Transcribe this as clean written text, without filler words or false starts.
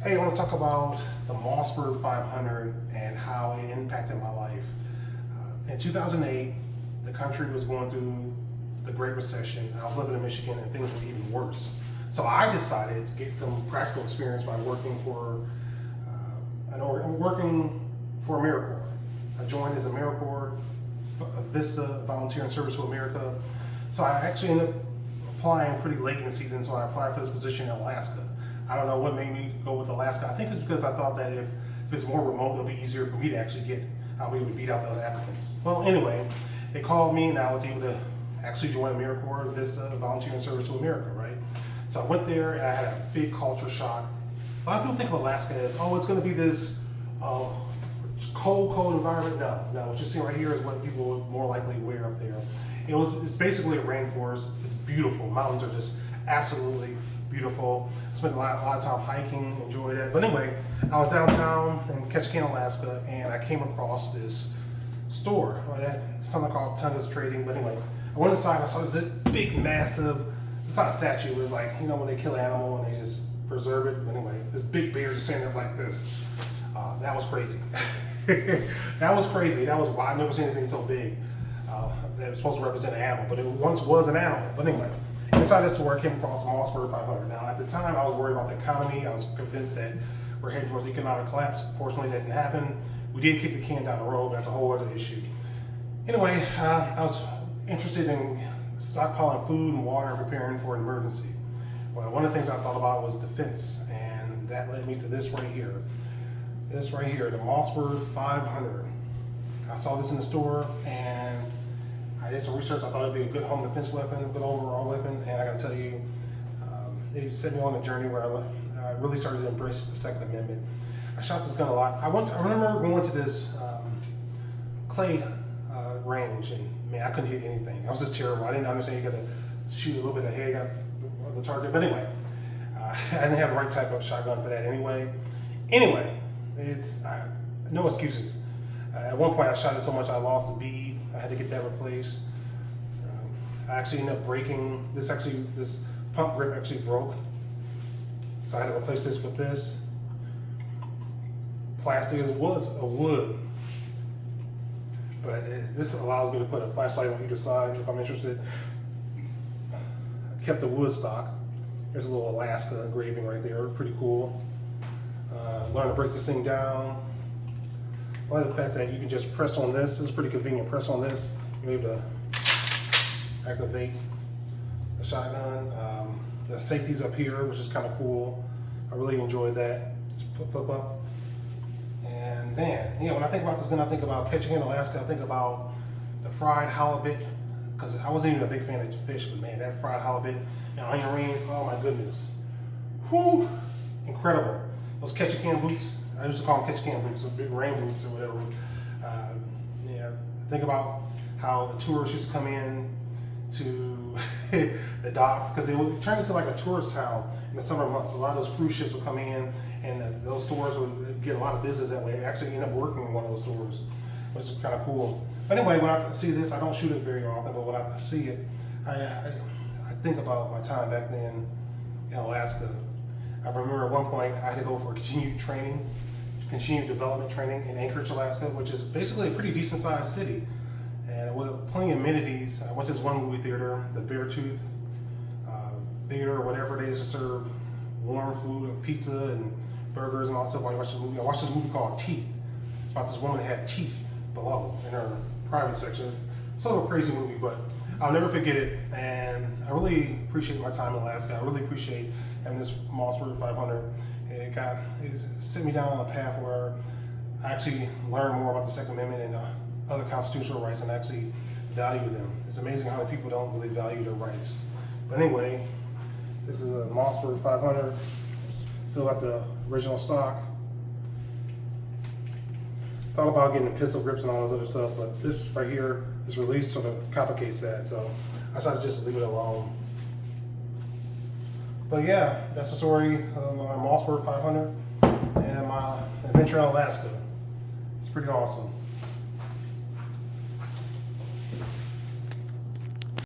Hey, I want to talk about the Mossberg 500 and how it impacted my life. In 2008, the country was going through the Great Recession. I was living in Michigan and things were even worse. So I decided to get some practical experience by working for AmeriCorps. I joined as AmeriCorps, a Vista Volunteer and Service to America. So I actually ended up applying pretty late in the season, so I applied for this position in Alaska. I don't know what made me go with Alaska. I think it's because I thought that if it's more remote, it'll be easier for me to actually get, I'll be able to beat out the other applicants. Well, anyway, they called me and I was able to actually join AmeriCorps, Vista Volunteer and Service to America, right? So I went there and I had a big culture shock. A lot of people think of Alaska as, oh, it's gonna be this cold environment. No, what you're seeing right here is what people would more likely wear up there. It's basically a rainforest. It's beautiful. Mountains are just absolutely beautiful. I spent a lot of time hiking, enjoyed it. But anyway, I was downtown in Ketchikan, Alaska, and I came across this store. Something called Tungus Trading. But anyway, I went inside and I saw this big, massive, it's not a statue, it was like, you know, when they kill an animal and they just preserve it. But anyway, this big bear just standing up like this. That was crazy. That was crazy. That was why I've never seen anything so big. That was supposed to represent an animal, but it once was an animal. But anyway, inside this store, I came across the Mossberg 500. Now, at the time, I was worried about the economy. I was convinced that we're heading towards economic collapse. Fortunately, that didn't happen. We did kick the can down the road, but that's a whole other issue. Anyway, I was interested in stockpiling food and water and preparing for an emergency. Well, one of the things I thought about was defense, and that led me to this right here. This right here, the Mossberg 500. I saw this in the store, and I did some research. I thought it'd be a good home defense weapon, a good overall weapon, and I gotta tell you, it set me on a journey where I really started to embrace the Second Amendment. I shot this gun a lot. I remember going to this clay range, and man, I couldn't hit anything. I was just terrible. I didn't understand you gotta shoot a little bit ahead of the target. But anyway, I didn't have the right type of shotgun for that anyway. Anyway, it's no excuses. At one point, I shot it so much I lost the bead. I had to get that replaced. I actually ended up breaking this. This pump grip actually broke, so I had to replace this with this plastic as well as a wood. But this allows me to put a flashlight on either side if I'm interested. I kept the wood stock. There's a little Alaska engraving right there, pretty cool. Learn to break this thing down. I like the fact that you can just press on this. This is pretty convenient. Press on this, you're able to activate the shotgun. The safety's up here, which is kind of cool. I really enjoyed that. Just flip up. And man, you know, when I think about this gun, I think about Ketchikan, Alaska. I think about the fried halibut, because I wasn't even a big fan of fish, but man, that fried halibut and onion rings, oh my goodness. Whew, incredible. Those Ketchikan boots, I used to call them Ketchikan boots, those big rain boots or whatever. Yeah, think about how the tourists used to come in to the docks, because it turned into like a tourist town in the summer months. A lot of those cruise ships would come in, and those stores would get a lot of business that way. I actually end up working in one of those stores, which is kind of cool. But anyway, when I see this, I don't shoot it very often, but when I see it, I think about my time back then in Alaska. I remember at one point I had to go for continued development training in Anchorage, Alaska, which is basically a pretty decent sized city. And with plenty of amenities. I went to this one movie theater, the Beartooth Theater or whatever. They used to serve warm food, pizza and burgers and all that stuff while you watch the movie. I watched this movie called Teeth. It's about this woman that had teeth below in her private section. It's sort of a crazy movie, but I'll never forget it. And I really appreciate my time in Alaska. I really appreciate having this Mossberg 500. It set me down on a path where I actually learned more about the Second Amendment and other constitutional rights and actually value them. It's amazing how many people don't really value their rights. But anyway, this is a Mossberg 500. Still got the original stock. Thought about getting the pistol grips and all this other stuff, but this right here is released, so it complicates that. So I decided just to leave it alone. But yeah, that's the story of my Mossberg 500 and my adventure in Alaska. It's pretty awesome.